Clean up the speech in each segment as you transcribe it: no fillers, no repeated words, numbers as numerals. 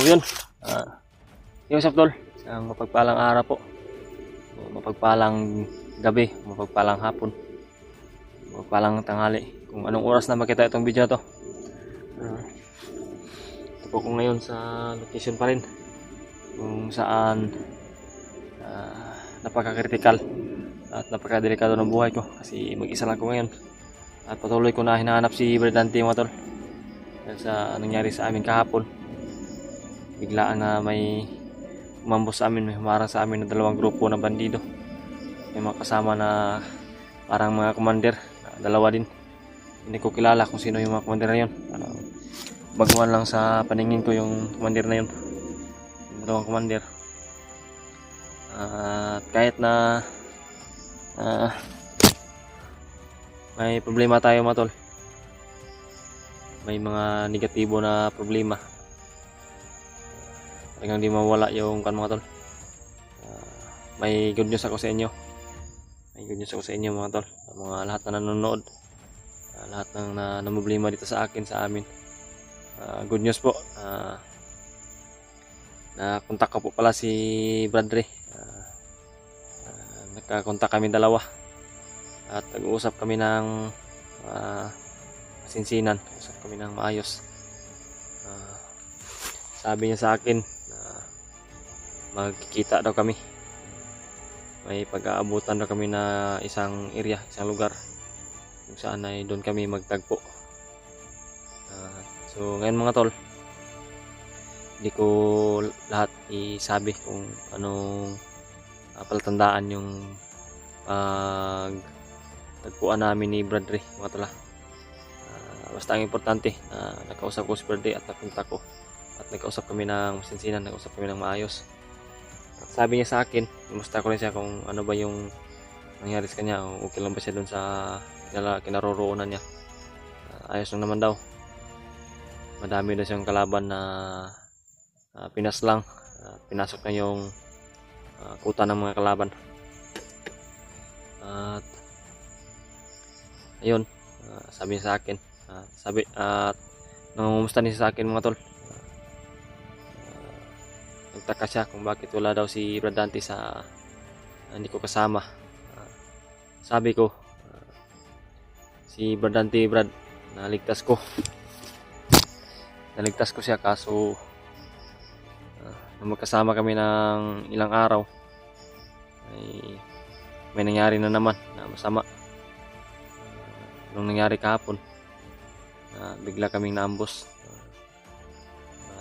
yun. Yung sa tol, ang mapagpalang araw po, mapagpalang gabi, mapagpalang hapon, mapagpalang tanghali, kung anong oras na makita itong video to. Ito po ko ngayon sa location pa rin, kung saan napaka-critical at napaka-delikado ng buhay ko, kasi mag-isa lang ko ngayon at patuloy ko na hinahanap si Brad Dante mga tol. Dahil sa nangyari sa amin kahapon, biglaan na may umambos sa amin, may humarang sa amin na dalawang grupo ng bandido. May mga kasama na parang mga commander, dalawa din. Hindi ko kilala kung sino yung mga commander na yun. Baguhan lang sa paningin ko yung commander na yun, yung dalawang commander. At kahit na may problema tayo mga tol, may mga negatibo na problema, talagang di mawala yung kan mga tol. May good news ako sa inyo, may good news ako sa inyo mga tol, mga lahat na nanonood, lahat ng namumblema dito sa akin, sa amin. Good news po, nakontak ko po pala si Bradre. Nagkakontak kami dalawa at nag-uusap kami ng masinsinan, usap kami ng maayos. Sabi niya sa akin na magkikita daw kami, may pag-aabutan daw kami na isang area, isang lugar kung saan ay doon kami magtagpo. So ngayon mga tol, hindi ko lahat isabi kung anong palatandaan yung tagpuan namin ni Bradre mga tol. Basta ang importante, nakausap ko si Bradre at napunta ko at nakausap kami ng masinsinan, nakausap kami ng maayos. At sabi niya sa akin, imusta ko rin siya kung ano ba yung nangyari sa kanya, okay lang ba siya dun sa kinaroroonan niya. Ayos lang naman daw, madami daw siyang kalaban na pinaslang, pinasok na yung kuta ng mga kalaban. At ayun, sabi niya sa akin, nangungumusta niya sa akin mga tol. Nagtaka siya kung bakit wala daw si Brad Dante sa hindi ko kasama. Sabi ko, si Brad Dante, Brad, naligtas ko siya, kaso nung magkasama kami ng ilang araw may nangyari na naman na masama. Nung nangyari kahapon, bigla kaming naambos.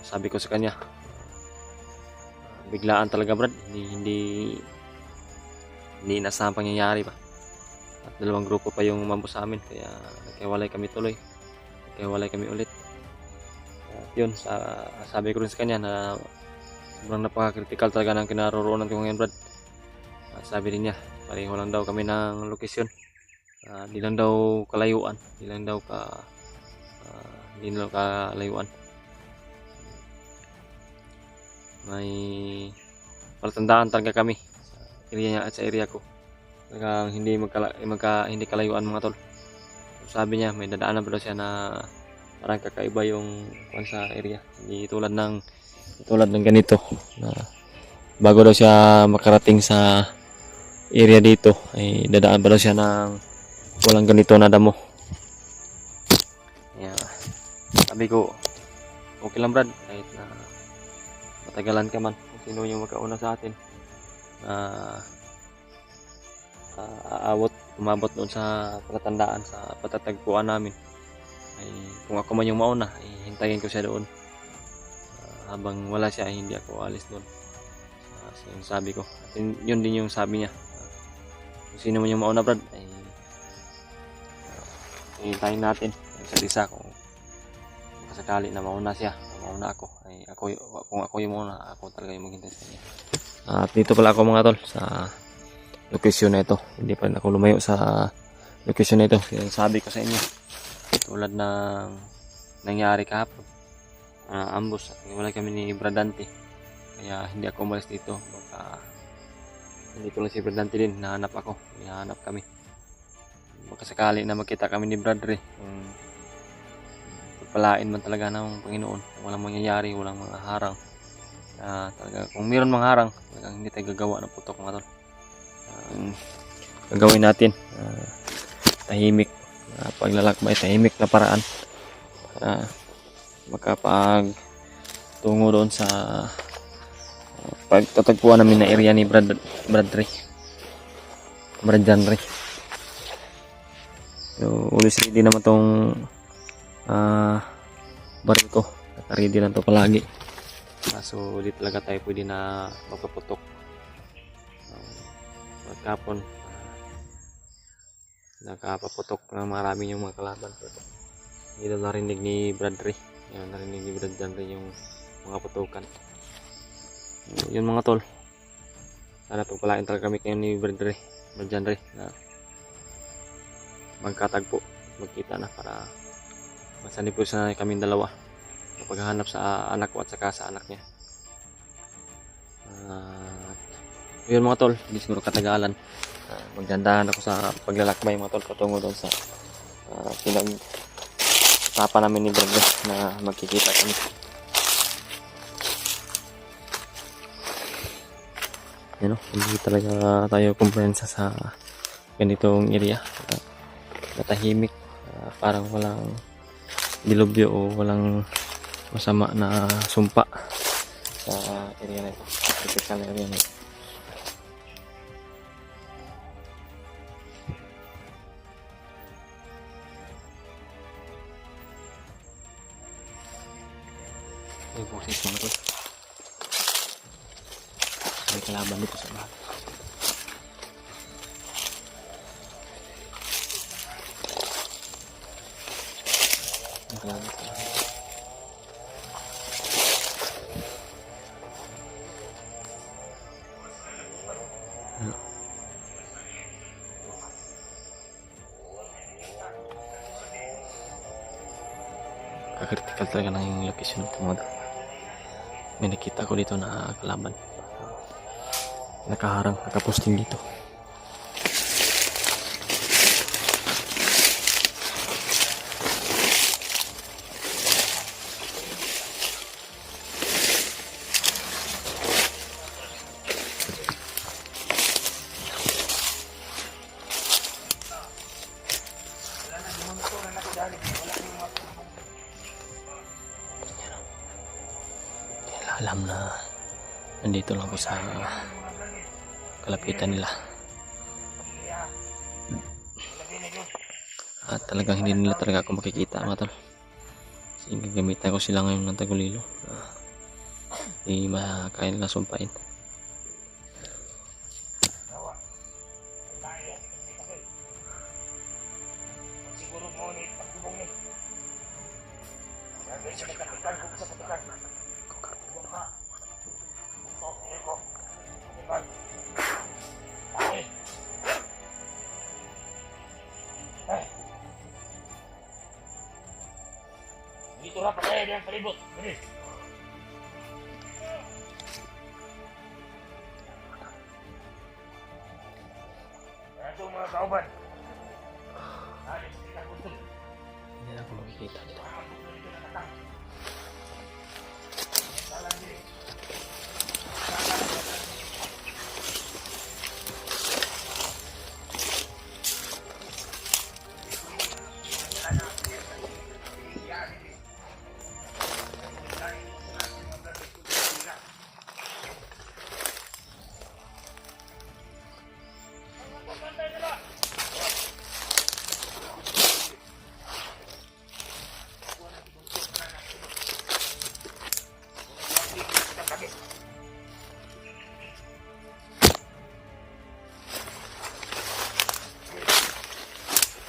Sabi ko sa kanya, biglaan talaga Brad, hindi inasahang pangyayari ba. At dalawang grupo pa yung umambos sa amin, kaya naghiwalay kami tuloy, naghiwalay kami ulit. At yun, sabi ko rin sa kanya na sobrang napaka-critical talaga ng kinaroroonan ko ngayon Brad. At sabi rin niya, pareho lang daw kami ng lokasyon, di lang daw kalayuan, di lang daw kalayuan. May palatandaan talaga kami sa area niya at sa area ko, talagang hindi kalayuan mga tol. Sabi niya may dadaanan pa daw siya na parang kakaiba yung sa area, hindi tulad ng ganito na bago daw siya makarating sa area dito ay dadaan pa daw siya ng walang ganito na damo. Sabi ko, okay lang Brad, kahit na matagalan ka man, kung sino yung makauna sa atin na umabot doon sa palatandaan, sa patatagpuan namin, ay kung ako man yung mauna ay hintayin ko siya doon. Habang wala siya ay hindi ako alis doon. So yung sabi ko, at yun din yung sabi niya, kung sino man yung mauna Brad ay hintayin natin sa isa. Kung sakali na mauna siya, mauna ako, ay kung ako yung mauna, ako talaga yung maghintay sa kanya. At dito pala ako mga tol sa location na ito, hindi pa rin ako lumayo sa location na ito. Yung sabi ko sa inyo, tulad ng nangyari kahapon, ambos at wala kami ni Brad Dante, kaya hindi ako umalis dito. Baka hindi ko lang si Brad Dante din, nahanap ako, hinahanap kami. Baka sakali na magkita kami ni Bradre, pagpalain man talaga ng Panginoon, walang mangyayari, walang mga harang, na talaga kung mayroon mga harang, talagang hindi tayo gagawa ng putok mga tol. Ang gagawin natin, tahimik na paglalakbay, tahimik na paraan para makapag tungo doon sa pagtatagpuan namin na area ni Brad Janry. So, always ready naman tong baril ko. Naka-ready lang to palagi. So, di talaga tayo pwede na magpaputok. Pagkapon, nakapaputok na marami yung mga kalaban. Hindi na narinig ni Bradley. Yan, narinig ni Brad Janry yung mga putukan. Yun mga tol. Sana pagpalain talaga kami kayo ni Brad Janry na magkatagpo, magkita na para masanipos na kaming dalawa na paghahanap sa anak ko at saka sa anak niya. Yun mga tol, hindi siguro katagalan. Magdandahan ako sa paglalakbay mga tol patungo doon sa pinag-usapan namin ni Brad na magkikita kami. Yan o, hindi talaga tayo kumpiyansa sa ganitong area. Natahimik, parang walang dilubyo o walang masama na sumpa sa area na ito, typical area na ito. May boses mga to, may kalaban dito sa bahay. Critical talaga ng yung location ng mga. May nakita ko dito na kalaban, nakaharang, nakaposting dito. Alam na nandito lang ako sa kalapitan nila at talagang hindi nila talaga ako makikita mga tol, kasi gagamitan ko sila ngayon ng tagulilo, hindi makakain nila sumpain. Dito na pakai dia palibot. Ini. Ito mga kauban. Hindi na ako makikita dito.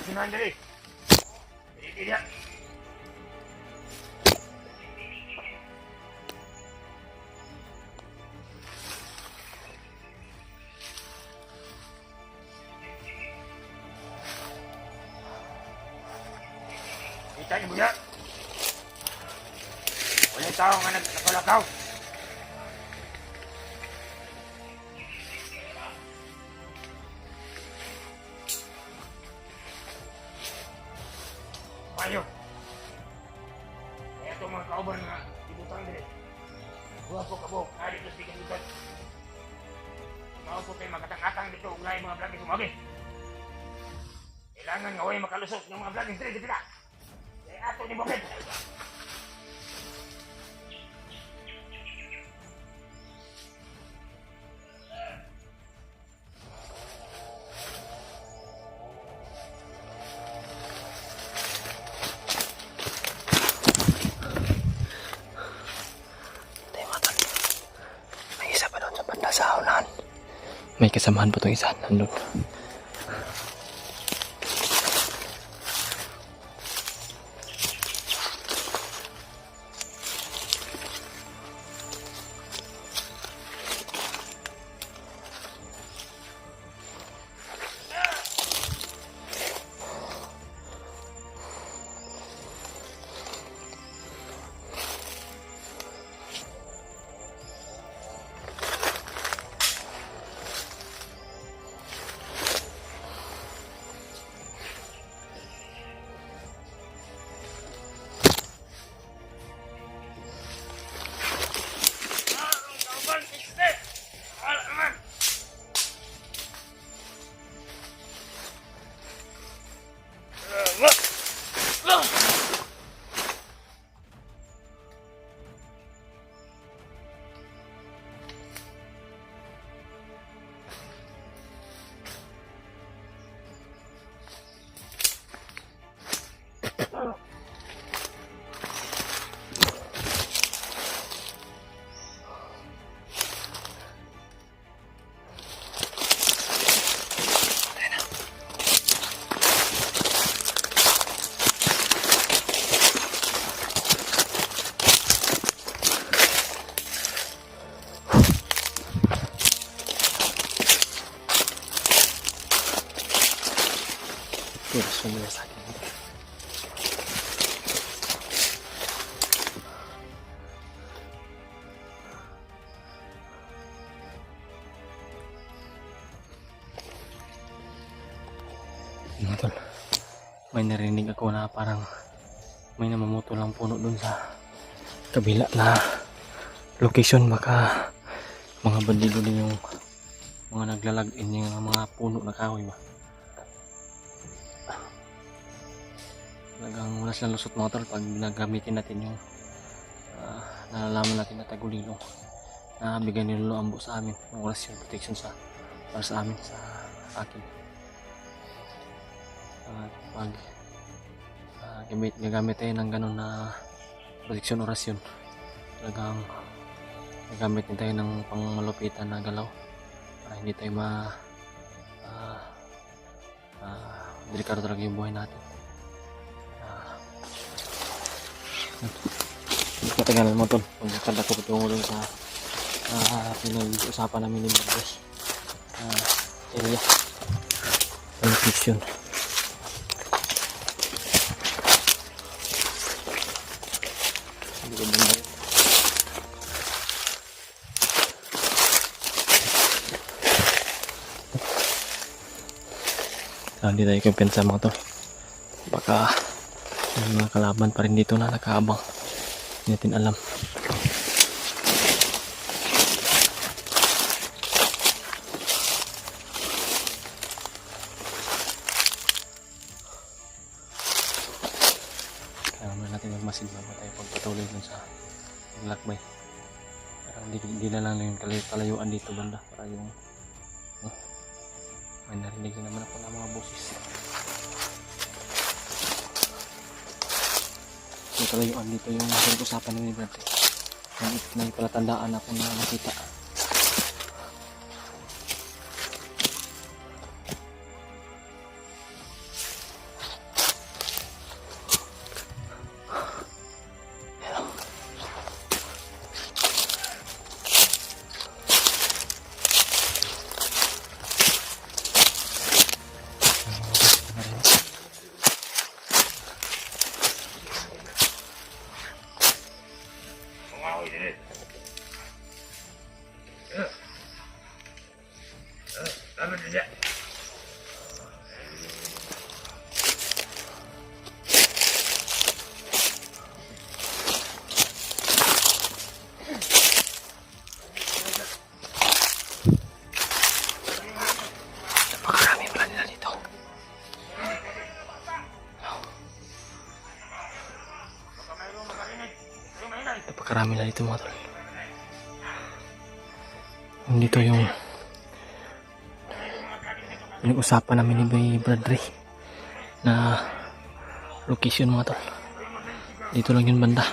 Sinahan dali. Tidak. Kita ni budak. Boleh tahu anak sekolah kau? Ayo. Ito mga kauban nga ibutang dili. Huwag po kabog. Hari ko sige dito. Mao po tayo magatang-atang dito. Ulay mga vlog sumagi. Kailangan nga huwag makalusot ng mga vlog dito na. Kaya ato ni Bukid. May isa pa doon sa banda sa unahan. May kasamahan pa itong isa. Nandun. Terus semula sakit. Tol, may narinig ako na parang may namamutol lang puno dun sa kabila na location. Baka mga bandido din yung mga naglalag-in yung mga puno na kahoy ba. Talagang walas na lusot mga tol pag nagamitin natin yung nalalaman natin na tagulilong na bigyan nilo ambo sa amin yung walas yung protection para sa amin, sa akin. At pag gagamit tayo ng ganun na protection orasyon, talagang gagamit din tayo ng pangmalupitan na galaw para hindi tayo delikado talaga yung buhay natin. Matagal mo tol, magkakanda ko patungo dun sa pinag-usapan namin ni Bagos area location. Hindi tayo kumpensa mga tol, baka may mga kalaban pa rin dito na nakaabang, hindi natin alam. Kaya naman natin magmasid bago tayo pagpatuloy dun sa paglakbay. Parang hindi na lang yung kalayuan dito banda, para yung may narinig na naman ako ng mga boses. Yung kalayuan dito yung pinag-usapan ni Brad. May palatandaan ako na nakita. napakarami na dito mga tol. Dito yung usapan namin ni Bay Bradley na location mga tol. Dito lang yung banda.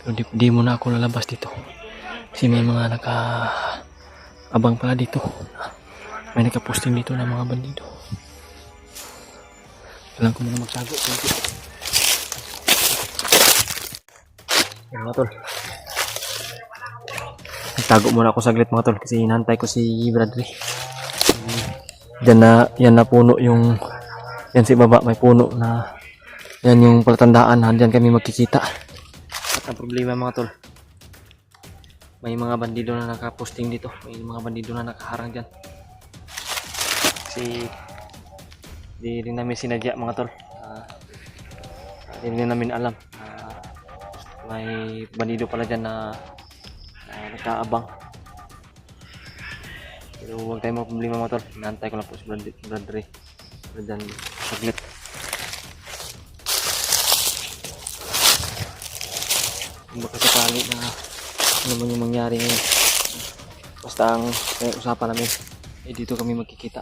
Pero di muna ako lalabas dito. Kasi may mga abang pala dito. May nakaposting dito na mga bandido. Kailangan ko muna magtago. Yan mga tol. Nagtago muna ako saglit mga tol kasi hinantay ko si Bradley. Yan na puno yung yan si baba may puno na yan yung palatandaan na dyan kami magkikita. At ang problema mga tol, may mga bandido na nakaposting dito, may mga bandido na nakaharang dyan kasi di rin namin sinadya mga tol. Di rin namin alam may bandido pala dyan na nakaabang. Pero huwag tayo mga problema mga tol, inaantay ko lang po si Bradley dyan saglit. Kung baka sakali na ano man yung mangyari ngayon, basta ang usapan namin dito kami magkikita.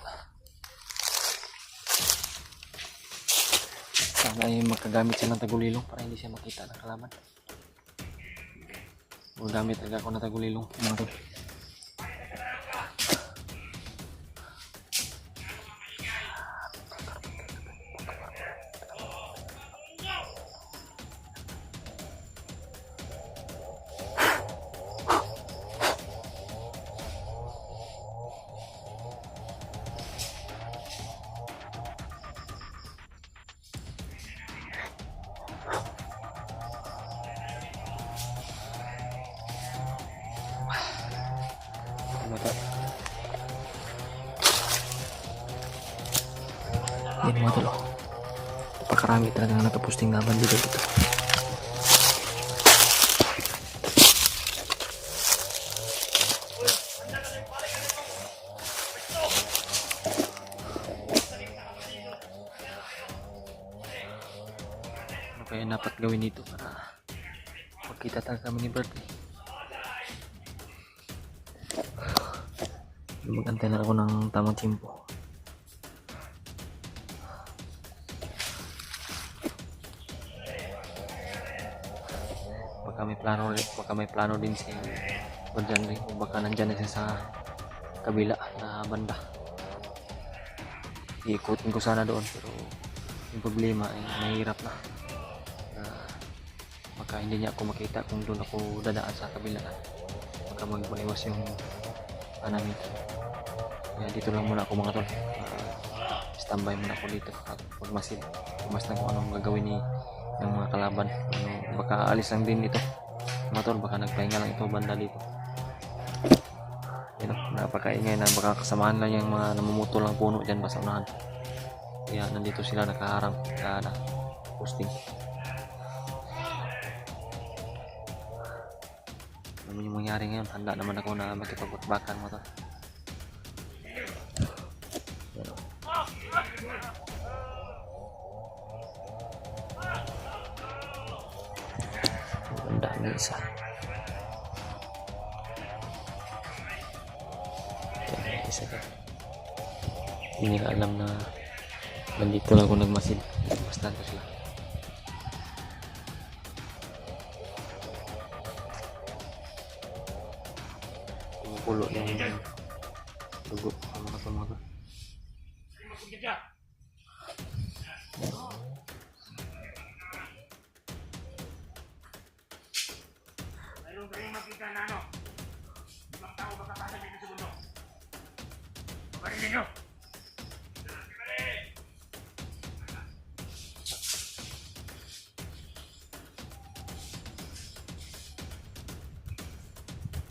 Sana ay makagamit siya ng tagulilong para hindi siya makita ng kalaban. Magamit agad ako ng tagulilong mga tol. Yan mga tol, napakarami talagang nakaposting na bandido dito. Ano kaya dapat gawin dito para magkita talaga kami ni Bradley? Magantay na ako ng tamang timpo. Baka may plano din si Bradley o baka nandyan na siya sa kabila na banda. Iikutin ko sana doon pero yung problema ay mahirap na. Baka hindi niya ako makita kung doon ako dadaan sa kabila. Baka magmaiwas yung namin. Kaya dito lang muna ako mga tol. Standby muna ako dito at pagmasdan kung anong gagawin ni ng mga kalaban. Baka alis lang din ito mga tol, baka nagpahinga lang ito banda dito. Yun, napakaingay na, baka kasamahan lang yung mga namumuto lang puno dyan sa unahan. Kaya nandito sila nakaharang na posting. Ano yung mangyari ngayon, handa naman ako na makipagbatbakan mga tol. Ganda ng isa. Isa ka. Hindi nila alam na nandito lang ako nagmasid. Basta ko sila. Pumupulo yung dugo ang mga tumaga. Mayroon kayong makita na ano? Ibang tao makapasok dito sa mundo. Pagarin ninyo!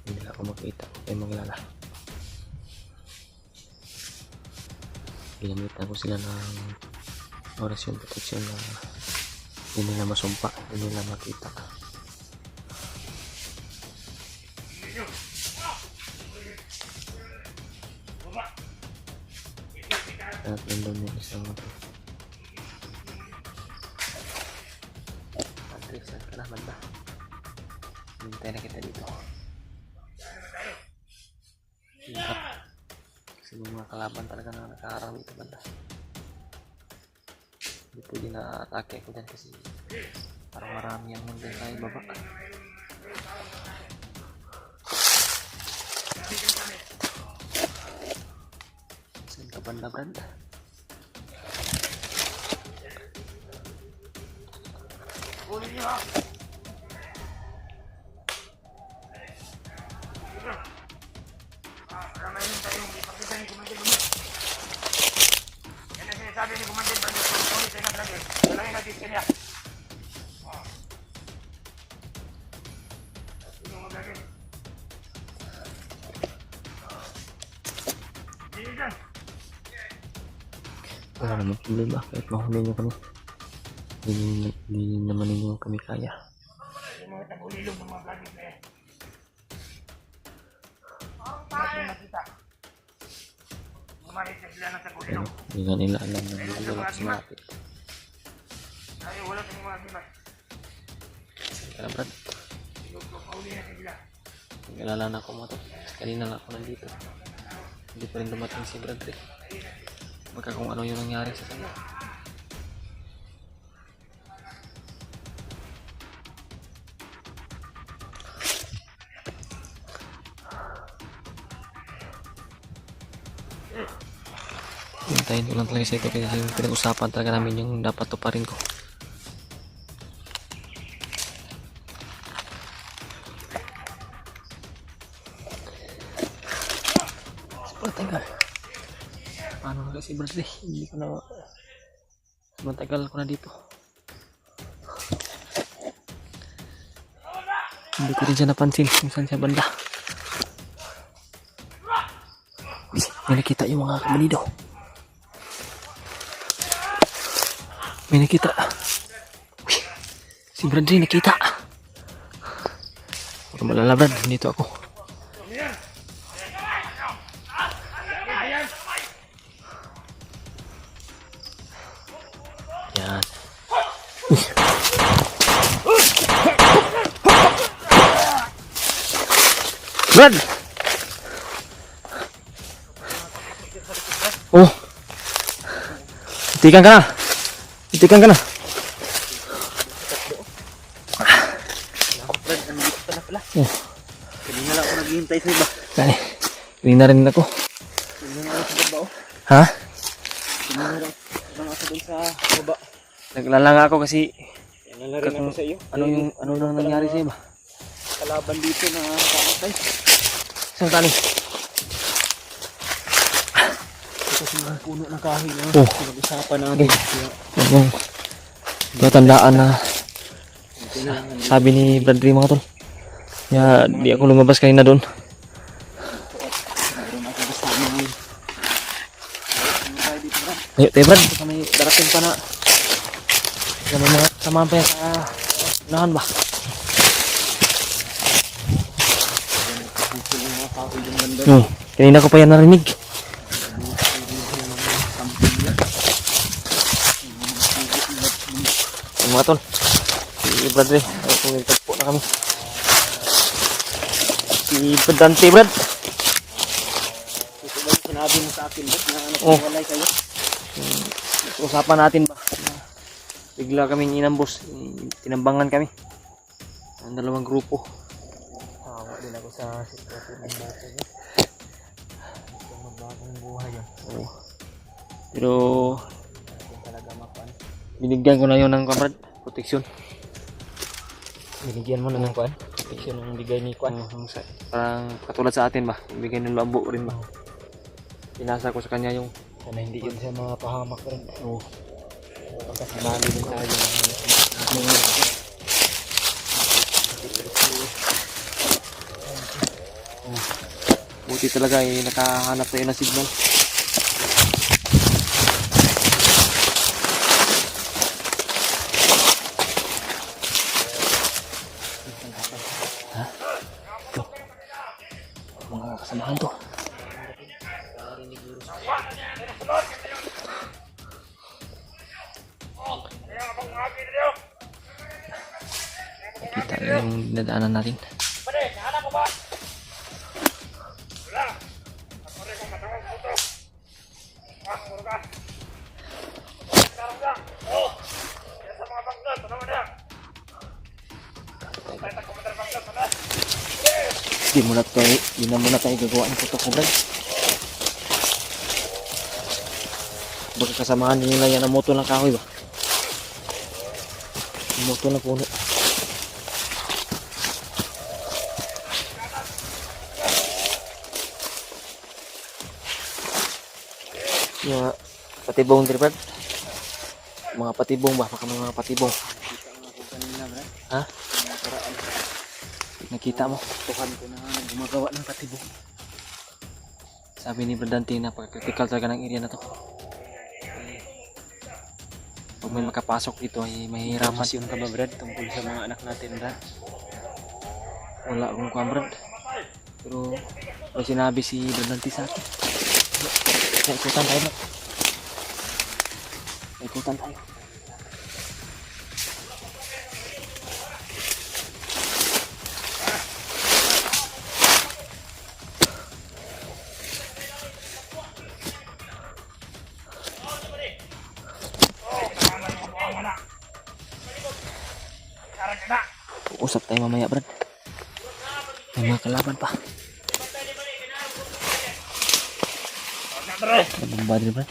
Hindi nila ako makita. Huwag maglala. Ginamitan ko sila ng orasyon protection na hindi nila masumpa, hindi nila makita. At nandun yung isang Andres, saan ka naman ba? hintay na kita dito. Hirap. Kasi yung mga kalaban talaga na nakaharang dito banda. Hindi pwede na atake ko dyan kasi parang marami ang munday sa ibaba. Saan ka banda, Brad? Kunin niyo ha! Para mahintay yung ipakita ni Commander Bundok. Yan ang sinasabi ni Commander Bundok. Kunin tayo ng lagi. Dalangin natin kanya. Sino magagin? Sige dyan. Wala naman problema kahit mahuli nyo kami. Hindi naman ninyo kami kaya. Yung mga tagulilong ng mga vlogger na yan. Hindi makita. Gumalit na sila ng tagulilong. Hindi nga nila alam na nilulunok sa malapit. Ay, wala kang mga gimat. Kaya Brad, Pauli na sila. nag-alala na ako mga to. Kanina lang ako nandito. Hindi pa rin dumating si Brad eh. Baka kung ano yung nangyari sa kanya. Hintayin ko lang talaga sa ito kasi pinag-usapan talaga namin yung dapat tuparin ko. Matagal. Paano na kasi Bradley? Hindi ko na matagal ko na dito. Hindi ko rin siya napansin kung saan siya banda. May nakita yung mga kabalido. May nakita. Uy, si Bradley nakita. Huwag kang malala Brad, dito ako. Yan. Brad! Oh! Itikan ka na! Itikan ka na! Brad, nandito ka na pala. Oh, Kanina lang ako naghihintay sa iba. kani. Hindi na rin ako. Kanina lang ako sa baba oh. Ha? Kanina lang ako dun sa baba. Naglalanga ako kasi Yan na rin ako sa iyo. ano nang nangyari sa iba? Kalaban dito na kamatay. Saan kani? Ito sa mga puno ng kahoy na Oh. pinag-usapan natin. Yung matandaan na sabi ni Bradley mga tol. Kaya di ako lumabas kanina doon. Mayroon ako gusto ngayon. Tayo dito Brad. Ayo tayo Brad. Baka may darating pa na. Kaya may mga samahan pa yan sa unahan ba? Dito yung mga kahoy yung ganda. Kanina ko pa yan narinig. Yung mga tol. Si Bradley. Ay kung nagtagpo na kami. Si Pedante Brad. Ito ba yung sinabi mo sa akin Brad na Oh. nagwalay kayo? Usapan natin ba? Bigla kaming inambos. Tinambangan kami. Ang dalawang grupo. Hawa din ako sa sitwasyon ng bata niya. Ito magbagong buhay yun. Oo. Pero Kung talaga makuan. binigyan ko na yun ng kamrad. Proteksyon. Binigyan mo na ng kuan? Protection ng bigay ni kuan. Parang katulad sa atin ba? Bigyan ng lambo rin ba? Pinasa ko sa kanya yung Sana hindi yun siya mga pahamak rin. oh, Pagkasinali din tayo ng buti talaga nakahanap tayo ng signal. Ha? Ito. Mga kasamahan to. Kita yung dinadaanan natin. ka. Sekarang ka. Oh. Kaya sa mga bangkat, ano man yan? Tayo sa komentar bangkat, ano? Di na muna tayo gagawa ng putok ko, Brad. Baka kasamahan nila yan ang moto ng kahoy ba? Ang moto ng puno. Mga patibong din, Brad. Mga patibong ba? Baka mga patibong. Ha? Nakita mo? Tuhan ko na gumagawa ng patibong. Sabi ni Brad Dante na pagka-critical talaga ng area na to. Pag may makapasok dito ay mahihirapan. Masyon ka ba, Brad, tungkol sa mga anak natin, Brad? Wala akong kuha, Brad. Pero may sinabi si Brad Dante sa akin. Ikutan tayo, Brad. Ikutan tayo. Usap tayo mamaya, Brad. May mga kalaban pa. Nabamba din, Brad.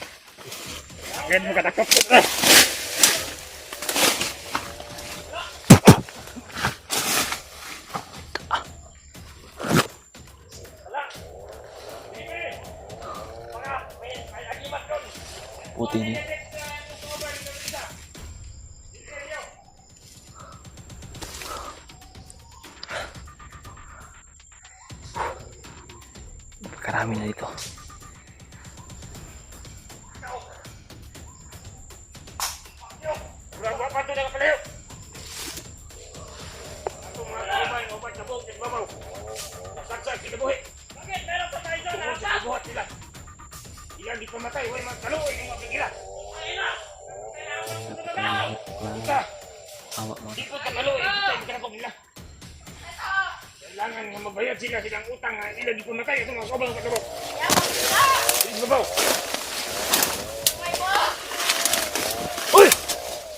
Akin mo katakot. Pre. Puti niya. Karami na dito. Berapa pa ito na kapalayo? Ako mga kalabay, obat na buhok, babaw. Saksak, kinabuhi. Bakit? Meron pa tayo doon, nasa? Kinabuhat sila. Ilang di pamatay, huwag mga kaluoy ng mga pagila. Ayun na! Punta! Awak mo. Di po ka kaluoy, punta, hindi ka na pagila. Kailangan nga mabayad sila silang utang nga ilang di pamatay, ito mga kabang katabaw. Sige, babaw. Uy!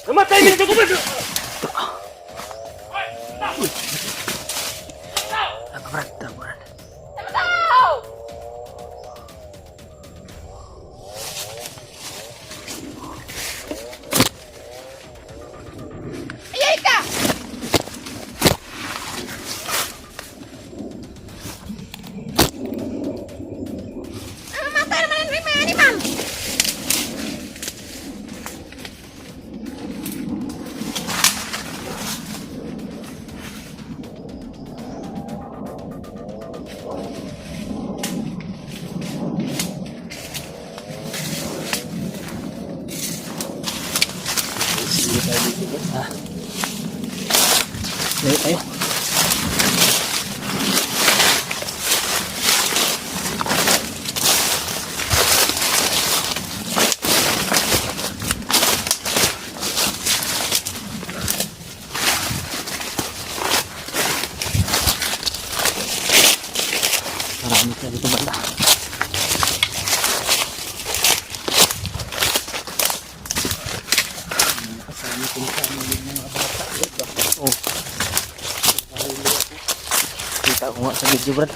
Namatay nila sa kubad! Tama, Brad. Tama, Brad. Ayay ka! Mamatay naman ang mga animal! Layo tayo. Marami na dito banda. Kasama ko sa mga bata. Oh. Kita ko nga sa video, Brad.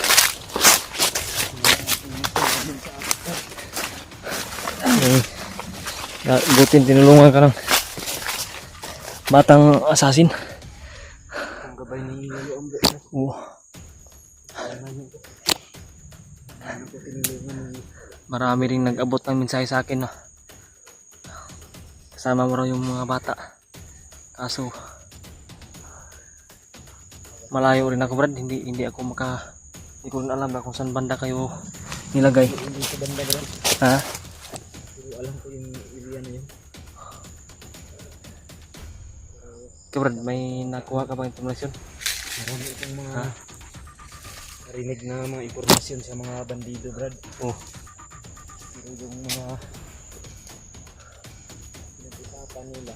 Butin tinulungan ka ng batang asasin. Ang gabay ni Lolo Ombre. Oh. Marami ring nag-abot ng mensahe sa akin na kasama mo raw yung mga bata. Kaso malayo rin ako, Brad. Hindi ko rin alam kung saan banda kayo nilagay. Hindi sa banda, Brad. Ha? Pero alam ko yung area na yun. Okay, Brad, may nakuha ka bang informasyon? Marami itong mga Ha? narinig na mga impormasyon sa mga bandido, Brad. Oh. Pero yung mga pinag-usapan nila,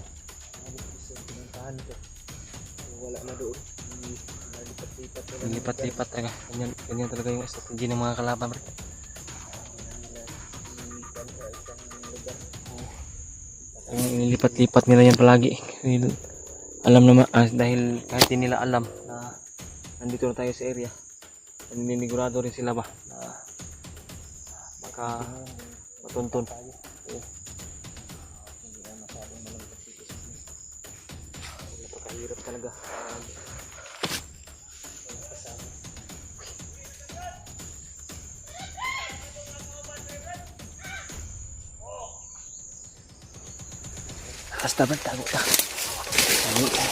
ano gusto pinuntahan ko. So, wala na doon. Nalipat-lipat na lang. Lipat-lipat talaga. Ganyan talaga yung strategy ng mga kalaban, Brad. Nila ikan sa isang lugar. Inilipat-lipat nila yan palagi. Dahil alam naman, dahil kahit hindi nila alam na nandito na tayo sa area, naninigurado rin sila ba na baka matuntun. Oo. Hindi na masyadong malagpas dito sa amin. Napakahirap talaga. Walang kasama. Basta ba tago ka? Tago ka.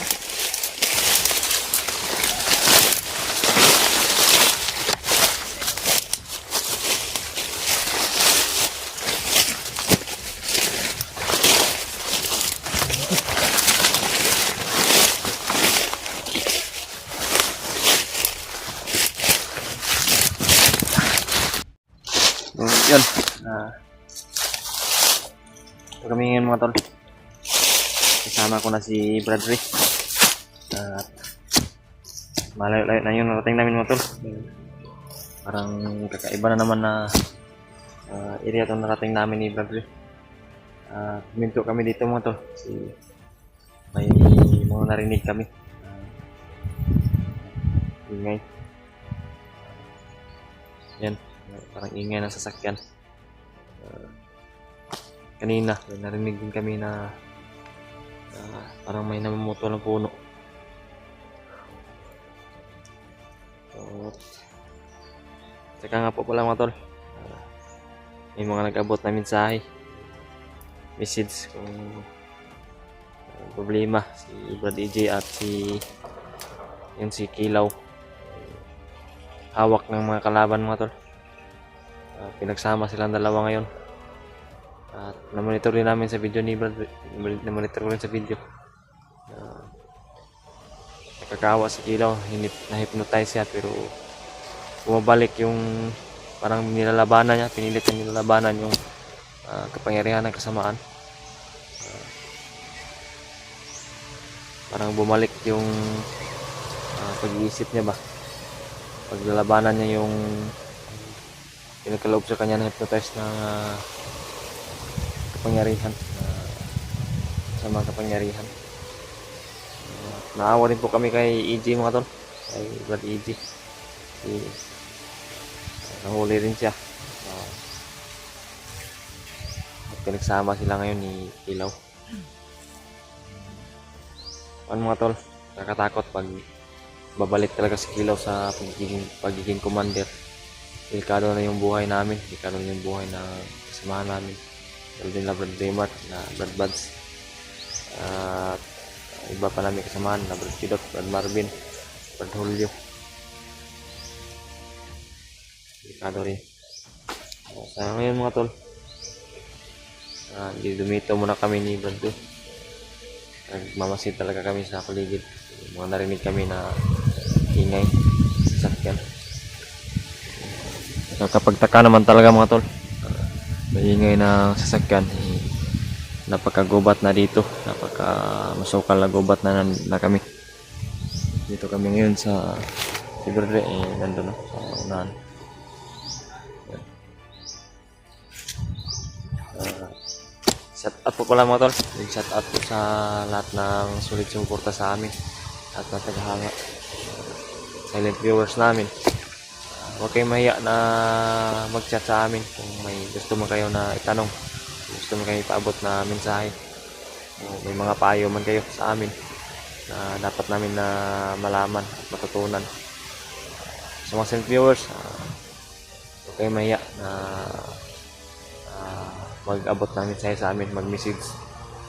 Yun. Ito kami ngayon mga tol. Kasama ko na si Bradley. At malayo-layo na yun narating namin mga tol. Parang kakaiba na naman na area itong narating namin ni Bradley. Minto kami dito mga tol. Kasi may mga narinig kami. Ingay. Yan. Parang ingay ng sasakyan. Kanina may narinig din kami na parang may namumuto ng puno. So, saka nga po pala mga tol, may mga nag-abot na mensahe, message kung problema si Brad EJ at si Kilaw, hawak ng mga kalaban mga tol. Pinagsama silang dalawa ngayon. At na-monitor din namin sa video ni Brad, na-monitor ko rin sa video. Nakakawa si Kilaw, na-hypnotize siya pero bumabalik yung parang nilalabanan niya, pinilit niya nilalabanan yung kapangyarihan ng kasamaan. Parang bumalik yung pag-iisip niya ba, paglalabanan niya yung pinagkaloob sa kanya na hypnotize na kapangyarihan, sa mga kapangyarihan. Naawa rin po kami kay EJ mga tol, kay Brad EJ. Nahuli rin siya. At pinagsama sila ngayon ni Kilaw. Ano mga tol, nakatakot pag babalik talaga si Kilaw sa pagiging commander. Delikado na yung buhay namin, delikado na yung buhay ng kasamahan namin. Dahil din na Brad Raymart, na Brad Buds, at iba pa namin kasamahan na Brad Kidot, Brad Marvin, Brad Julio. Delikado rin. Sa ngayon mga tol, dumito muna kami ni Brad Do. Nagmamasid talaga kami sa paligid. Mga narinig kami na ingay sa sakyan. Nakakapagtaka naman talaga mga tol. Maingay na sasakyan. Napakagubat na dito. Napakamasukal na gubat na kami. Dito kami ngayon sa Libre. Nandun na sa unahan. Shout out po pala mga tol. Shout out po sa lahat ng sulit sumuporta sa amin at na tagahanga, silent viewers namin. Huwag kayong mahiya na mag-chat sa amin kung may gusto mo kayo na itanong, gusto mo kayo ipaabot na mensahe, may mga payo man kayo sa amin na dapat namin na malaman at matutunan. Sa mga silent viewers, huwag kayong mahiya na mag-abot ng mensahe sa amin, mag-message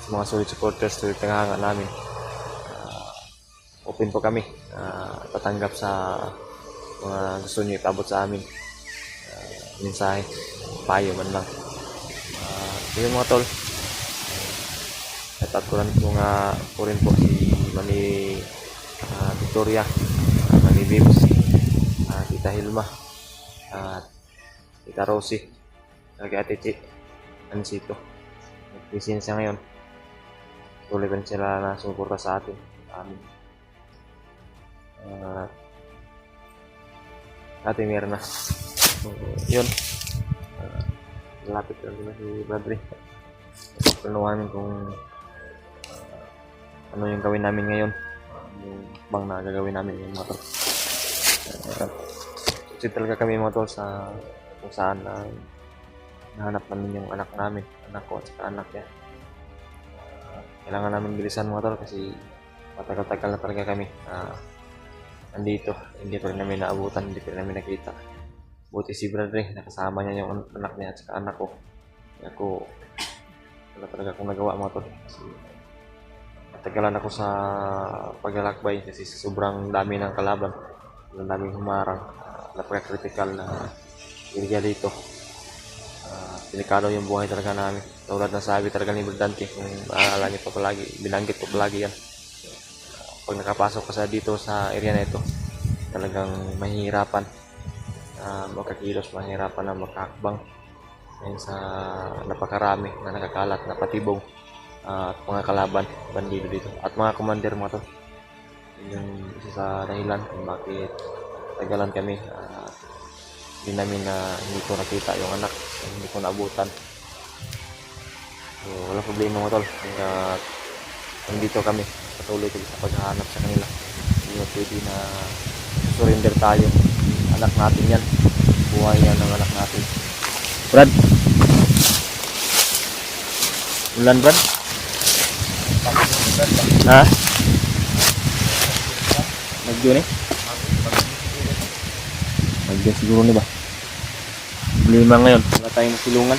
sa mga solid supporters, solid tagahanga namin. Open po kami, tatanggap sa mga gusto niyo ipaabot sa amin, mensahe, payo man lang. Yun mga tol, shout out ko rin po si Mani Victoria, Mani Bims, Tita Hilma, at Tita Rosie, kay Ate Chi Ansito. Nag-visin siya ngayon, tuloy pa rin sila na sumuporta sa atin, amin. Ate Mirna. So, yun. Lapit lang na si Bradley. Plano namin kung ano yung gawin namin ngayon. Yung bang na gagawin namin yung mga tol. Kasi talaga kami mga tol sa kung saan na nahanap namin yung anak namin, anak ko at saka anak niya. Kailangan namin bilisan mga tol kasi matagal-tagal na talaga kami nandito. Hindi pa rin namin naabutan, hindi pa rin namin nakita. Buti si Bradley, nakasama niya yung anak niya at saka anak ko. Kaya ako, wala talaga akong nagawa mga tol. Kasi natagalan ako sa paglalakbay kasi sobrang dami ng kalaban. Sobrang daming humarang. Napaka-critical na area dito. Delikado yung buhay talaga namin. Tulad na sabi talaga ni Bradley, kung maalala niyo pa palagi, binanggit ko palagi yan. Pag nakapasok ka sa dito sa area na ito, talagang mahihirapan. Makakilos, mahirapan na makakbang dahil sa napakarami na nakakalat na patibong at mga kalaban, bandido dito at mga commander mga to. Yun yung isa sa dahilan kung bakit tagalan kami. Hindi namin hindi ko nakita yung anak, hindi ko naabutan. So wala problema mga tol, hanggat nandito kami patuloy kami sa paghahanap sa kanila. Hindi na pwede na surrender tayo. Anak natin yan, buhay yan ng anak natin. Brad, ulan Brad? Ha? Nagyo ni? Nagyo siguro ni ba? Problema ngayon, wala tayong silungan.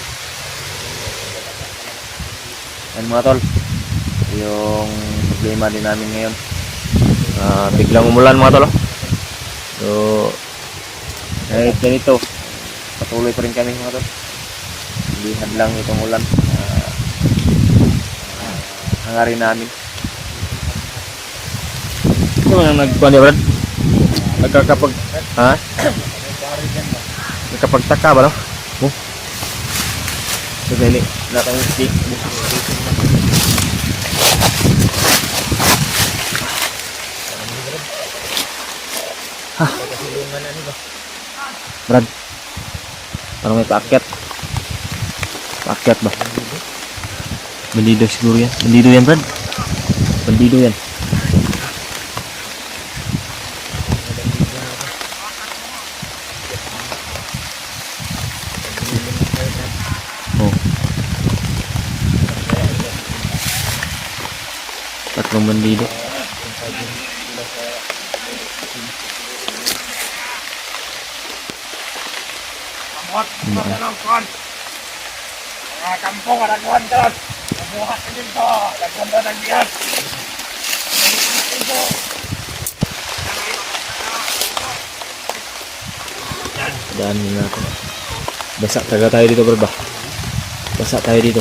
Yan mga tol, yung problema din namin ngayon. Biglang umulan mga tol. So kahit ganito, patuloy pa rin kami mga tol. Hindi hadlang itong ulan. Hangarin namin. Ano nang nagkuhan niya Brad? Nagkakapag... Ha? Nagkapagtaka ba no? Oh. So dali, wala tayong stick. Ha? Brad, parang may paakyat. Paakyat ba? Bandido siguro yan. Bandido yan Brad. Bandido yan. Oh. Tatlong bandido. Amot, ng kon. Mga kampong, nagkuhan ka lang. Nabuhat ka din to. Nagkuhan to ng biyak. Daan natin. Basa taga tayo dito bro ba? Basa tayo dito.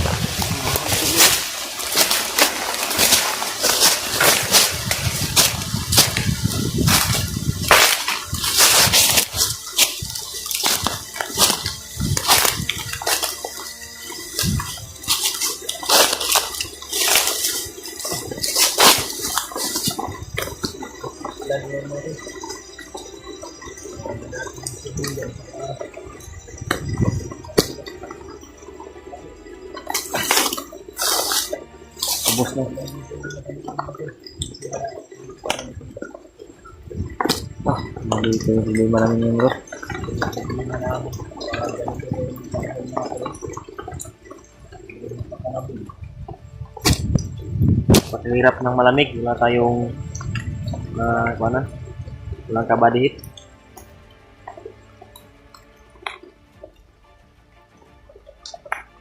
Ubos na. Dito hindi maraming yung bro. Paghirap ng malamig, wala tayong walang kabadihit.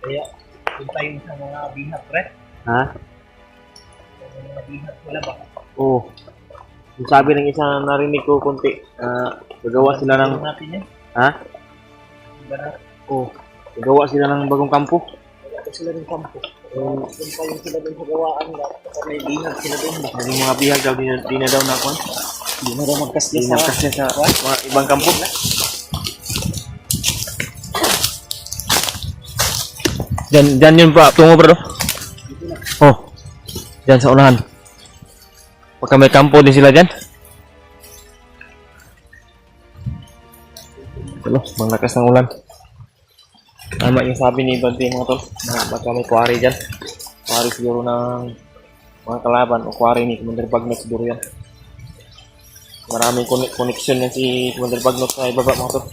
Kaya, kung tayo sa mga bihat, pre. Ha? Mga bihat, wala ba? Oo. Yung sabi ng isa narinig ko konti, gagawa sila ng... natin yan. Ha? Diba na? Oo. Gagawa sila ng bagong kampo. Wala pa sila ng kampo. Kung pa yung sila doon sa gawaan, may bihat sila doon. Yung mga bihag daw, di na daw nakuha. Hindi na daw magkasya Di na kasi sa mga ibang kampo. Diyan yun pa, tungo bro. Oh, diyan sa unahan. Pagka may kampo din sila dyan. Hello, bang lakas ng ulan. Tama yung sabi ni Bante mga tol, na baka may quarry dyan. Quarry siguro ng mga kalaban o quarry ni Commander Bagnot siguro yan. Maraming connection yan si Commander Bagnot sa ibaba mga tol.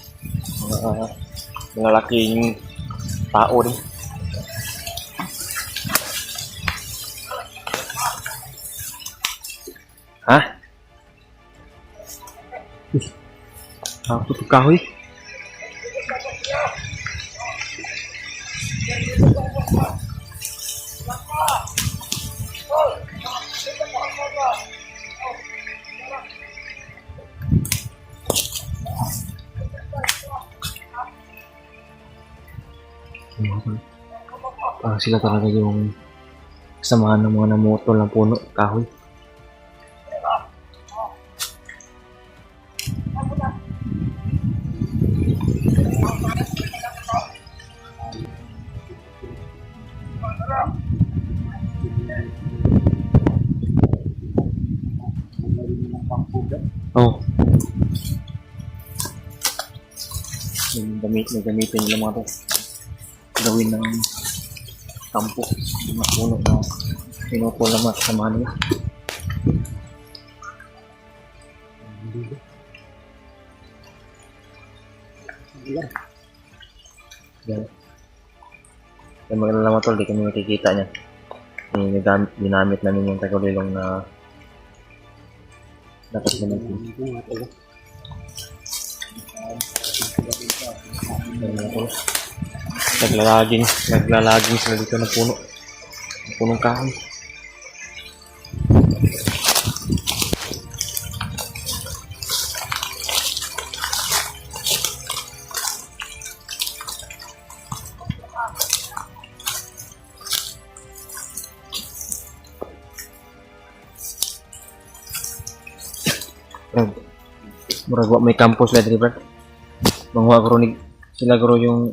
Mga laking tao rin. Ha? Ako ito kahoy. Sila talaga yung kasamahan ng mga namutol ng puno, kahoy. Oh. May gamitin nila mga to. Gawin ng kampo. Mga puno na pinupol na masamahan nila. Yan. Yung maganda naman tol, di kami makikita niya. Ginamit namin yung tagulilong na dapat naman. Naglalaging sila dito ng puno. Punong kahoy. Murag wa may campus la diri brad. Mangwa guro ni sila guro yung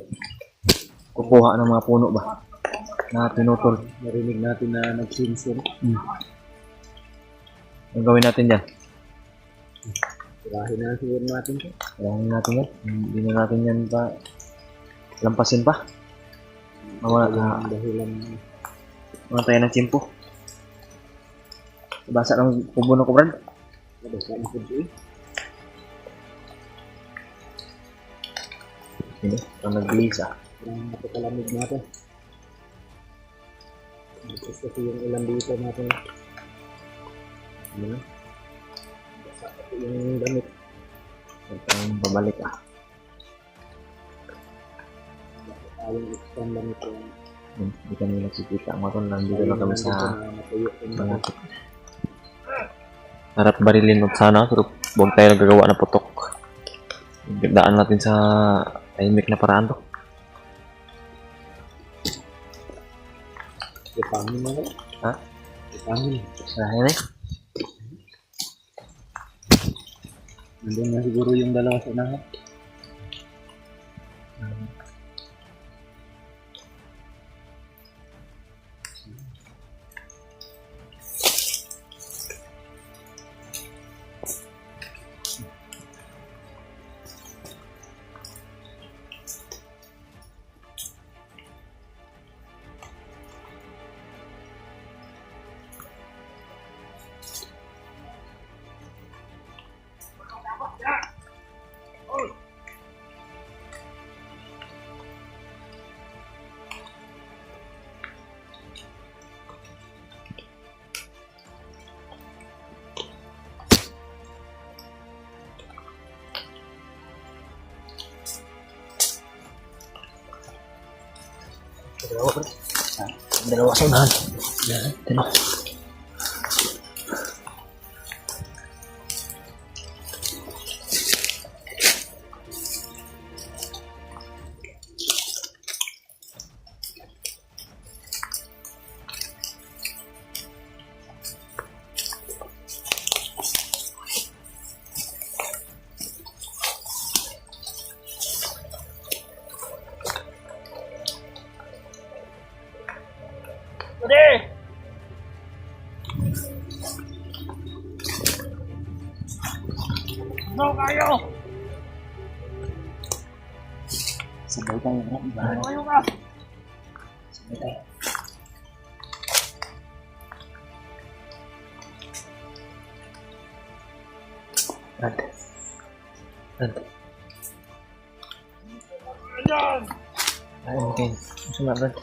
kukuha ng mga puno ba na pinutol. Narinig natin na nag-sensor. Ang gawin natin dyan? Sirahin na siguro natin ito. Sirahin natin yan. Hindi na natin yan pa lampasin pa. Mawala tayo ng tiyempo. Basa ng pubuno ko brad. Nabasa ang food eh. Hindi, ang nagbihis ah. Parang napakalamig natin. Tapos kasi yung ulan dito natin. Ano? Basa kasi yung damit. Ang babalik ah. Basa tayong expand damit ko. Hindi kami nakikita. Ang matol, nandito lang kami sa malapit. Harap barilin mo sana, pero huwag tayo nagagawa ng putok. Daan natin sa tahimik na paraan to. Ipangin mo. Ha? Ipangin. Sarahin eh. Nandun na siguro yung dalawa sa unahan. Dalawa sa unahan. Yan, tino. No kayo! Sabay tayo, Brad. Ayaw ka! Sabay tayo. Brad. Brad. Ayan! Ayun, okay. Masama, Brad.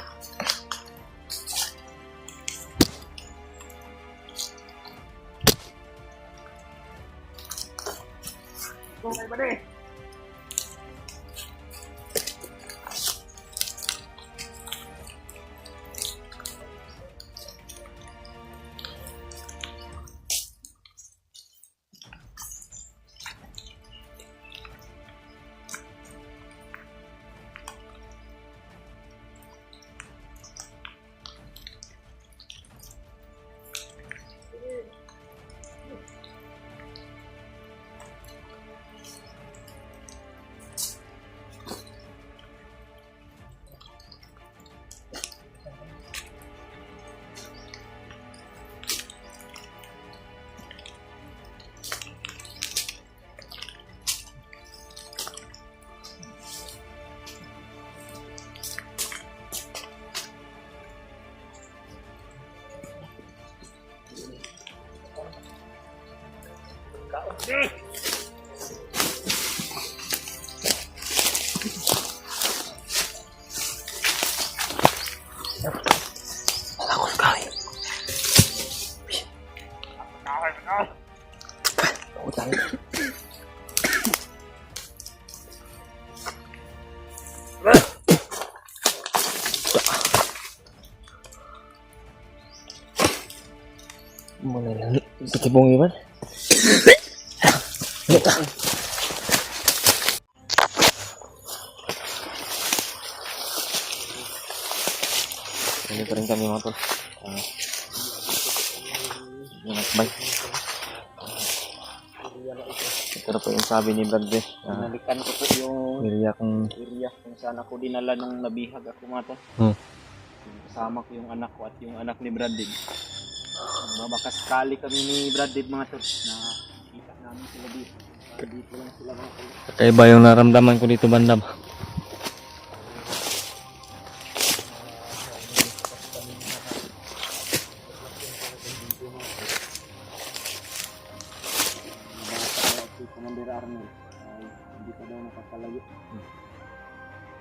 Okay ba din? Ako sekali. Utang. Muna lang. Ketibong iban. Ini pa rin kami mga tol. Nakbay. Ito na po yung sabi ni Brad eh. Nalikan ko po yung Area kung area kung saan ako dinala nung nabihag ako mga tol. Kasama ko yung anak ko at yung anak ni Brandon. Baka sakali kami ni Brandon mga tol na kita namin sila dito. Dito lang sila mga tol. kakaiba yung naramdaman ko dito bandam. Si Commander Arnold ay hindi pa daw nakakalayo.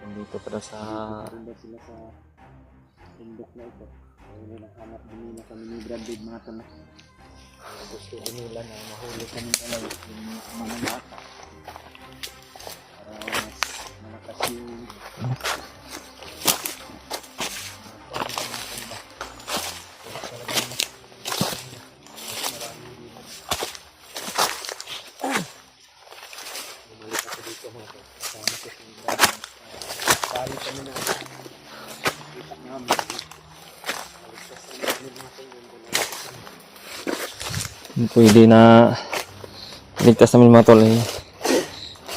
Nandito para sa Nandito sila sa tundok na ito. Ay nakahanap din nila kami ni Brandon mga tol. Gusto din nila na mahuli kami talaga yung mga bata. Para mas malakas yung kali kami na kita namin. Aligtas na namin mga tol. pwede na ligtas namin mga tol eh.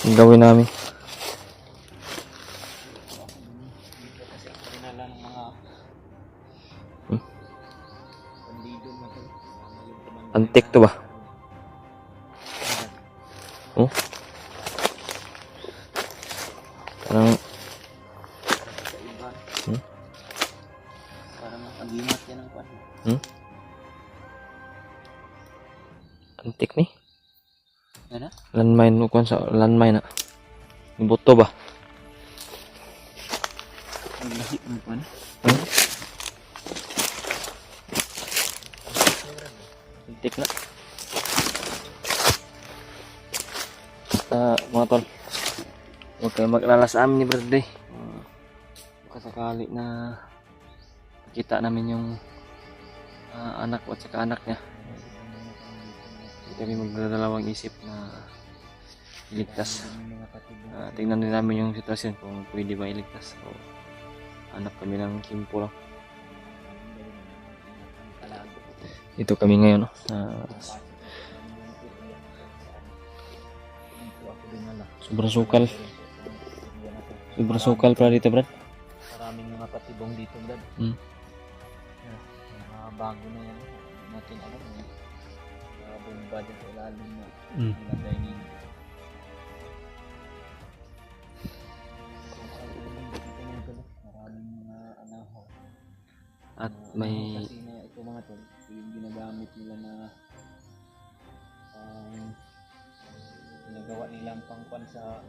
Yung gawin namin. Dito kasi ako dinala ng mga bandido mga tol. Kasama yung commander Antik to ba? Oh? Parang sa iba. Hmm? Para makagimat yan ang kwan. antik ni. Ano? Landmine ukon sa landmine na. Yung boto ba? Ang lahi ang kwan. Antik na. Mga tol, huwag kayo mag-alala sa amin ni birthday. Baka sakali na nakita namin yung anak ko at saka anak niya. Hindi kami magdadalawang isip na iligtas. Tingnan din namin yung sitwasyon kung pwede ba iligtas. O hanap kami ng kimpo lang. Dito kami ngayon. Sobrang sukal. Sobrang sukal pala dito, Brad. Maraming mga patibong dito, Brad. Bago na yan. Hindi natin alam eh. Bomba dyan sa ilalim na nilagay nila. At may Kasi na ito mga tol, ito yung ginagamit nila na ginagawa nilang pangpan sa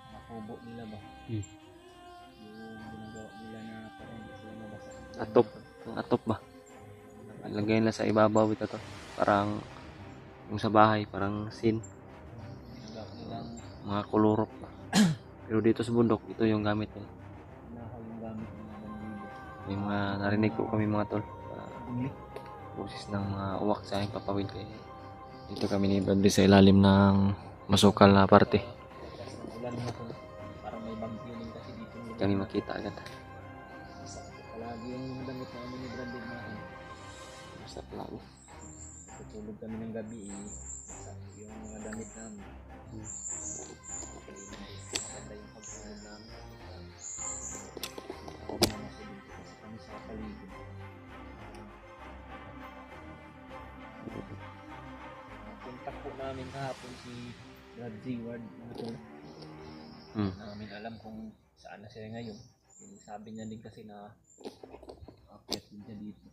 mga kubo nila ba? Hmm. Yung ginagawa nila na parang hindi sila mabasa. atop, ang atop ba? Ilagay nila sa ibabaw ito to. Parang yung sa bahay, parang sin, Ginagawa nilang mga kulurok ba. Pero dito sa bundok, ito yung gamit nila. nahaw yung gamit ng mga bandido. Yung mga narinig ko kami mga tol. Bumili. Boses ng mga uwak sa aking papawid. Kaya dito kami ni Bradley sa ilalim ng masukal na parte. Tapos ng ulan mga tol, parang may bagyo din kasi dito. Hindi kami makita agad. Palagi yung mga damit na kami ni Brandon mga tol. Basta lagi. Tutulog kami ng gabi yung mga damit namin. Maganda yung pagkain namin. Ako na masulog kasi kami sa paligid. Kontak po namin kahapon si Brad Ward mga tol. Hmm. Namin alam kung saan na siya ngayon. Yung sabi niya din kasi na akyat din siya dito.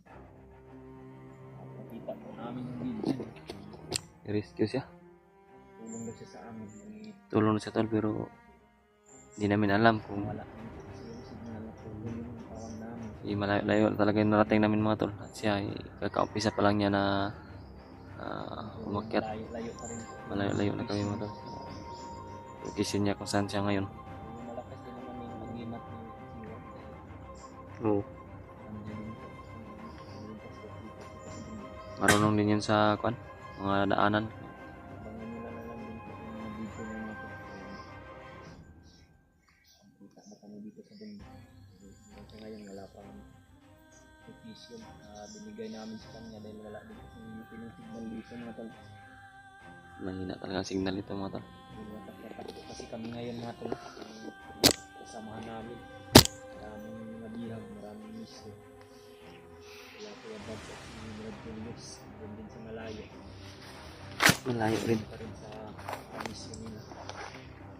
Nakita po namin yung video. I-rescue siya. Tulong daw siya sa amin. Tulong na siya tol pero hindi namin alam kung Wala kasi yung signal na tulong yung tawag namin. malayo talaga yung narating namin mga tol. At siya ay kakaumpisa pa lang niya na umakyat. Layo pa rin po. Malayo na kami mga tol. Location niya kung saan siya ngayon. Yung malakas din naman yung mag-imat ni Siwa. Oo. Nandiyan din po. Yung perspective ko kasi din. Marunong din yun sa kwan, mga daanan. Abangan nila na lang din po yung mga video na natin. Kita na kami dito sa bundok. Hanggang ngayon wala pang petition na binigay namin sa kanya dahil wala din kasi yung signal dito mga tol. Mahina talaga ang signal ito mga tol. Watak-watak po kasi kami ngayon mga tol. Kasamahan namin. Maraming mga bihag, maraming miso. Kaya po yung bad po si Brad Julius. Doon din sa malayo. Malayo rin. Pa rin sa miso nila.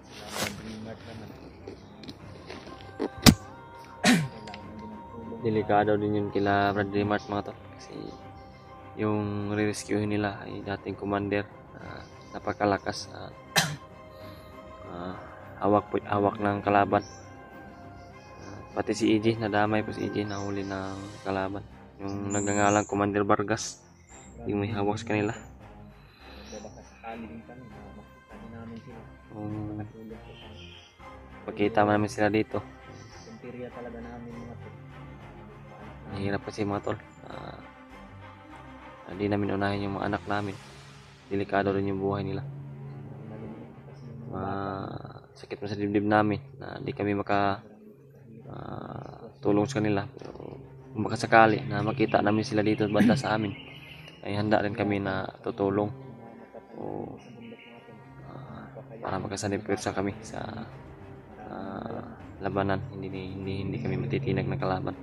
Sila mga Dreamart naman. Kailangan din ng tulong. Delikado din yun kila Bradley Mart mga tol. Kasi yung re-rescue nila ay dating commander. Napakalakas. Hawak ng kalaban. Pati si EJ, nadamay po si EJ, nahuli ng kalaban. Yung nagngangalang Commander Vargas, yung may hawak sa kanila. Baka sakali din kami na makita din namin sila. Kung Nakatulog po kami. pagkita namin sila dito, Punteriya talaga namin mga tol. mahirap kasi mga tol. Hindi namin unahin yung mga anak namin. Delikado rin yung buhay nila. Sakit mo sa dibdib namin na hindi kami tulong sa kanila. Pero kung makasakali na makita namin sila dito banda sa amin, ay handa rin kami na tutulong o para magkasanib sa kami sa labanan. Hindi kami matitinag na kalaban.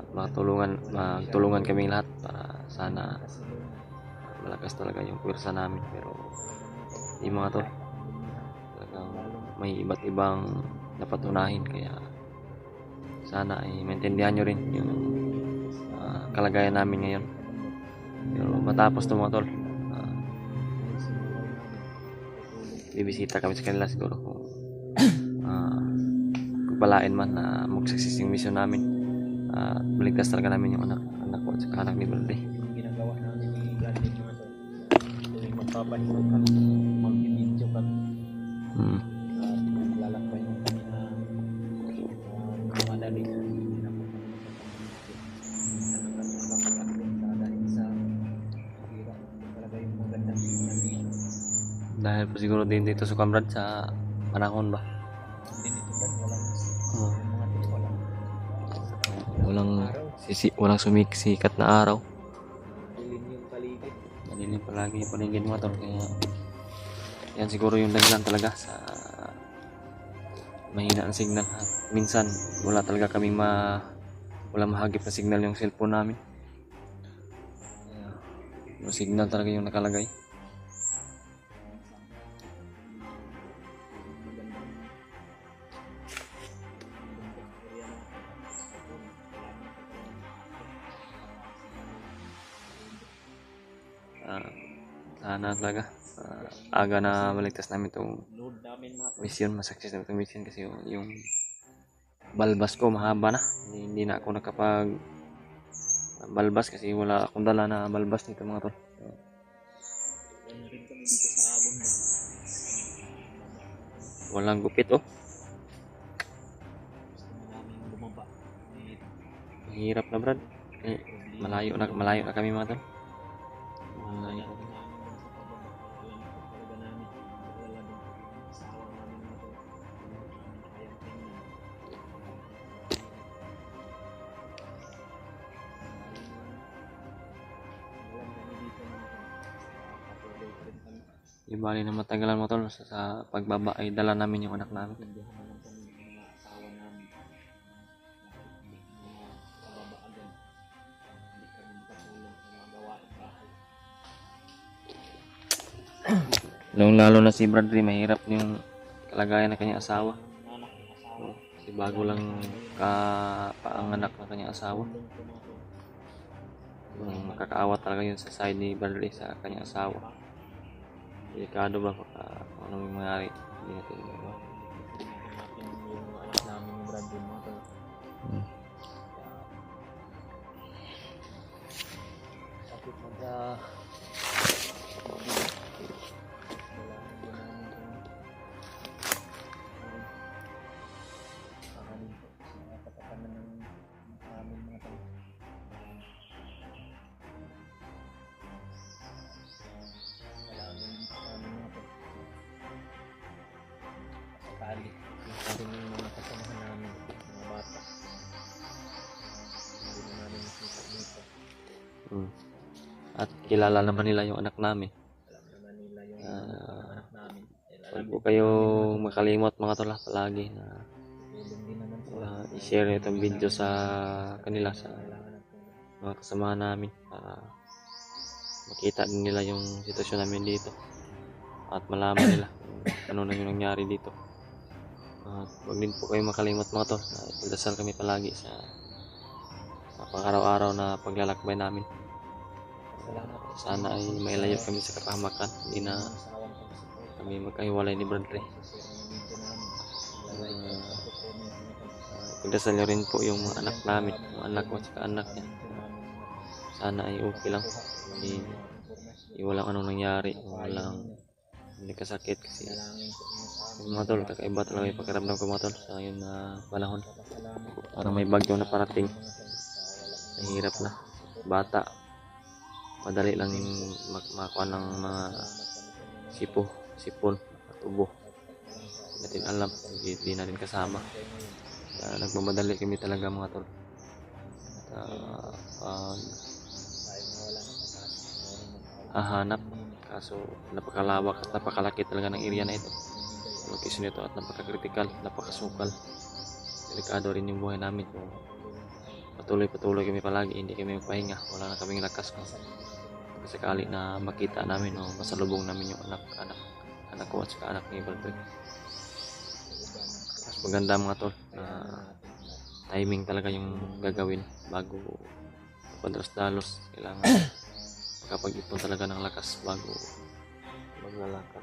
At magtulungan kami lahat para sana malakas talaga yung pwersa namin. Pero yung mga tol, talagang may iba't ibang dapat unahin, kaya sana ay maintindihan nyo rin yung kalagayan namin ngayon. Pero matapos ito mga tol, bibisita kami sa kanila siguro kung pagpalain man na magsaksis yung mission namin at baligtas talaga namin yung anak ko at saka anak ni Bradley. Yung ginagawa namin ni Brandon mga tol. Tuwing magpapahinga kami, mag-video kami. At naglalakbay mo kami na madali na dahil sa hira. Talaga yung magandang signal dito. Dahil po siguro din dito sa Kamrad sa panahon ba? Hindi dito ba? Walang mga tol, Walang sumiksikat na araw. dilim yung paligid. Madilim palagi yung paligid mga tol, kaya yan siguro yung dahilan talaga sa mahina ang signal. At minsan wala talaga kaming walang mahagip na signal yung cellphone namin. Yung signal talaga yung nakalagay. Sana talaga aga na maligtas namin itong Load namin mga tol. mission, masakses na itong mission kasi yung balbas ko mahaba na. Hindi na ako nakapag balbas kasi wala akong dala na balbas nito mga tol. Yan rin kami dito sa bundok. Walang gupit oh. Gusto na namin bumaba. May Mahirap na Brad. Eh, malayo na kami mga tol. Kaya namin dun sa pababa. Kaya talaga namin. Wala dun. Asawa namin mga tol. Kayang tingnan. Walang kami dito mga tol. Patuloy pa rin kami. Ibali na matagalan mo tol sa pagbaba ay dala namin yung anak namin. Tindihan na lang kami ng mga asawa namin. Mga pababa agad. Hindi kami makatulong sa mga gawain bahay. Lalo na si Bradley, mahirap yung kalagayan ng kanyang asawa. Yung anak ng asawa. Kasi bago lang paanganak ng kanyang asawa. Tulong ko mga tol. Makakaawat talaga yun sa side ni Bradley sa kanyang asawa. Delikado ba kung anong mangyari? Hindi natin Natin yung anak namin yung Brandon mga tol. Sakit magka sakali yung mga kasamahan namin, mga bata. Hindi na namin nakita dito. At kilala naman nila yung anak namin. Alam naman nila yung anak namin. Huwag po kayo makalimot mga tol palagi na Tulong din naman po. i-share itong video sa kanila, sa Kailangan ng tulong. mga kasama namin para makita din nila yung sitwasyon namin dito at malaman nila kung ano na yung nangyari dito. At huwag din po kayo makalimot mga tol na ipagdasal kami palagi sa pang-araw-araw na paglalakbay namin. Salamat po. Sana ay mailayo kami sa kapahamakan, hindi na Masawang pag-support. kami magkahiwalay ni Bradley. Share ng video namin. Like, comment, mga tol. Ipagdasal niyo rin po yung mga anak namin, yung anak ko at anak niya. Video namin na Sana ay okay lang. Hindi, walang anong nangyari, hindi kasakit kasi Dalangin po niyo sa amin. yung mga tol, kakaiba talaga yung pakiramdam ko mga tol sa ngayon na panahon. Salamat po. Parang may bagyo na parating, Mga tol. Wala nahihirap na. Bata, madali lang yung makakuha ng mga sipon, at ubo. Hindi natin alam, hindi natin kasama. Kaya nagmamadali kami talaga mga tol. Hahanap, kaso napakalawak at napakalaki talaga ng area na ito. Location nito at napaka-critical, napakasukal. Delikado rin yung buhay namin kung patuloy kami palagi, hindi kami magpahinga, wala na kaming lakas kung sakali na makita namin o masalubong namin yung anak ko at saka anak ni Bradley. Mas maganda mga tol na timing talaga yung gagawin bago padalos-dalos. Kailangan makapag-ipon talaga ng lakas bago maglalakad.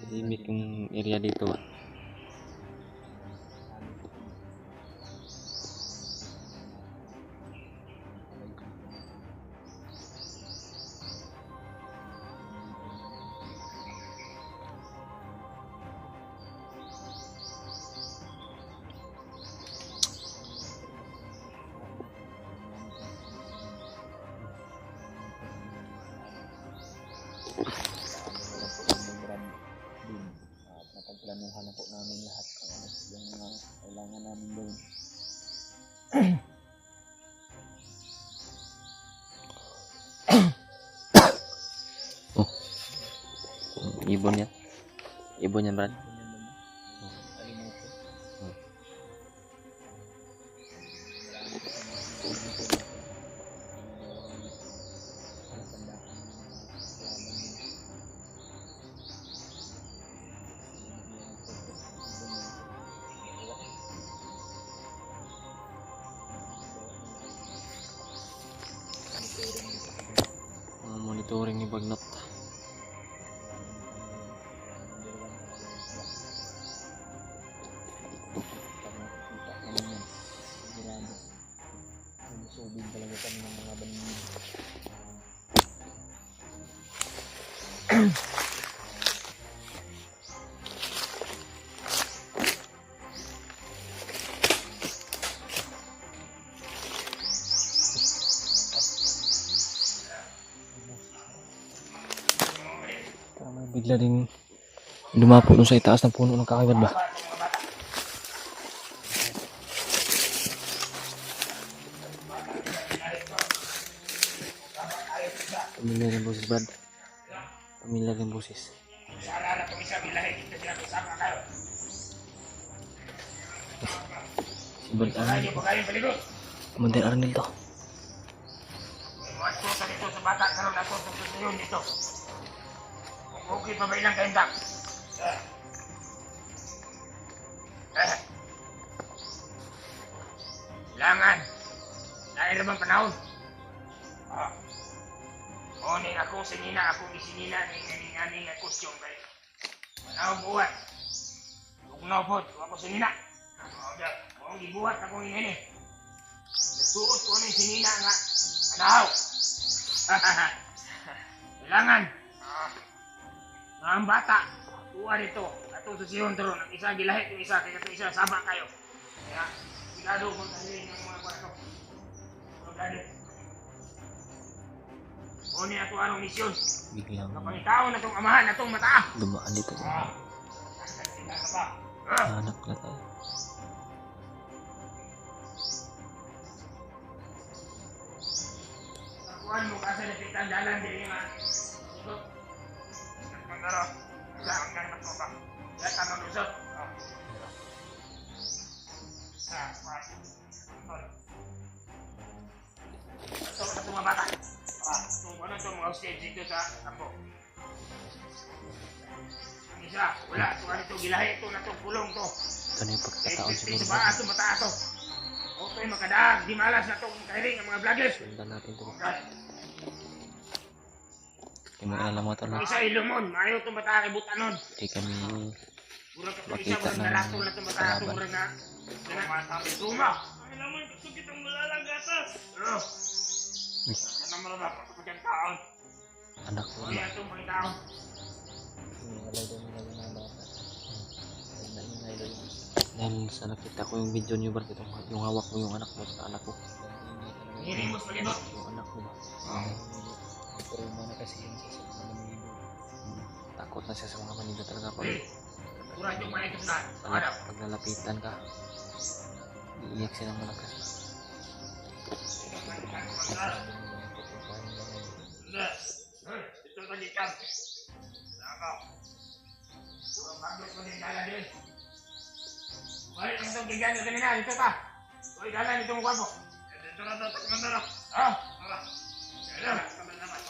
Tahimik yung area dito ah. At napagplanuhan na po namin lahat kung ano yung mga kailangan namin gawin. Ibon yan. Ibon yan, Brad. Ganyan naman. Alimutan May bigla din lumapo dun sa itaas ng puno ng kakaiwad ba? Pamilyar yung boses, Brad. Pamilyar yung boses. Sala na kung isa bilahe dito sila kasama kayo. Si Brad Kaya Arnel. niyo ba kayong paligot? Commander Arnel to. Mga tuta dito sa bata karoon ako sa tutuyon dito. Okay pa ba ilang kaindak? Kailangan. Dahil na bang panahon? O ning ako sinina, akong isinina ning aning kustyong kay. Panahon buhat. Tugnaw po, ako sinina. Kung gibuhat akong inini. Nagsuot ko ning sinina nga anahaw. Kailangan. Nga ang bata, tuwa nito. Atong susiyon doon. Ang isa gilahit, yung isa. Kaya isa, saba kayo. Kaya, sigado kung tahirin ng mga kwato. Pagdadit. Kunin ato anong misyon. Biglang Kapangitaon na itong amahan, na itong mata. dumaan dito. Sila ka ba? Hanap na tayo. Nakuhan mo kasi napitan dalan din yung ikot. Nagpangaro. Saan ka naman mo ba? Kaya tamang lusot. Ito ka itong mga bata. Kung ano itong mga stage dito sa kampo. Ang isa, wala. Kung ano itong gilahi ito na itong pulong to. Ito na yung pagkataon siguro. Sa baa ito, mata ito. Okay, makadaag. Di malas na itong kairing ang mga vloggers. Sundan natin ito. Okay. Hindi mo alam mga tol. Ang isa ilumon, maayo itong bata kay butanon. Hindi kami Murag ka Makita isa, murag ng naratol na itong bata ito, kalaban. murag na. Tuma! Ang naman, gusto kitang malalang gatas. Pero, ano mo na ba? Kapagyan taon. anak mo. O yan itong mga taon. Dahil sa nakita ko yung video niyo, Brad, yung hawak mo yung anak mo sa anak ko. Hiling mo sa palibot. Yung anak mo ba? Trauma na kasi yun sa mga manilo. Takot na siya sa mga Manila talaga pag, Eh, kurang yung mga ito na. Ano? pag nalapitan ka. Iiyak silang malakas. Ito ka dito. Nako. Kurang bago ko din dala din. Balik ang itong gigan yung kanina. Dito ka. Uy, dala dito mo kwapo. Dito na ito. Takman na na. Ah! Tara. Dito na. Tama naman.